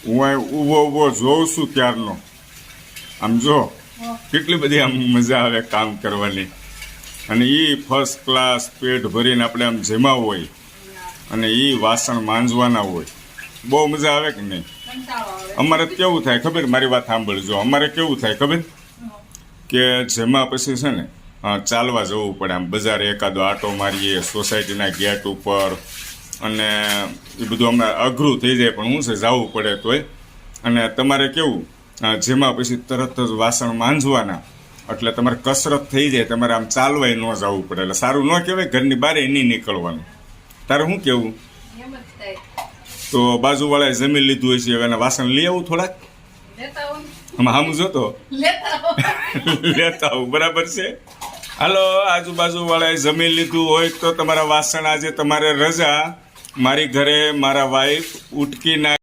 હું અહીં ઊભો જોઉં છું ક્યારનો. આમ જો કેટલી બધી આમ મજા આવે કામ કરવાની. અને એ ફર્સ્ટ ક્લાસ પેટ ભરીને આપણે આમ જમાવું હોય અને એ વાસણ માંજવાના હોય, બહુ મજા આવે કે નહીં? અમારે કેવું થાય ખબર? મારી વાત સાંભળજો. અમારે કેવું થાય ખબર કે જેમાં પછી છે ને ચાલવા જવું પડે, આમ બજાર એકાદો આટો મારીએ સોસાયટીના ગેટ ઉપર, અને એ બધું હમણાં અઘરું થઈ જાય પણ શું છે જવું પડે તોય. અને તમારે કેવું જેમાં પછી તરત જ વાસણ માંજવાના, એટલે તમારે કસરત થઈ જાય, તમારે આમ ચાલવાય ન જવું પડે, એટલે સારું ન કહેવાય? ઘરની બહાર નહીં નીકળવાનું. તારે શું કેવું? તો બાજુવાળાએ જમી લીધું હોય છે, હવે એના વાસણ લઈ આવું થોડાક. આમાં સામું જોતો લેતા આવું, બરાબર છે? હાલો, આજુબાજુવાળાએ જમી લીધું હોય તો તમારા વાસણ આજે તમારે રજા. મારી ઘરે મારા વાઈફ ઉટકી ના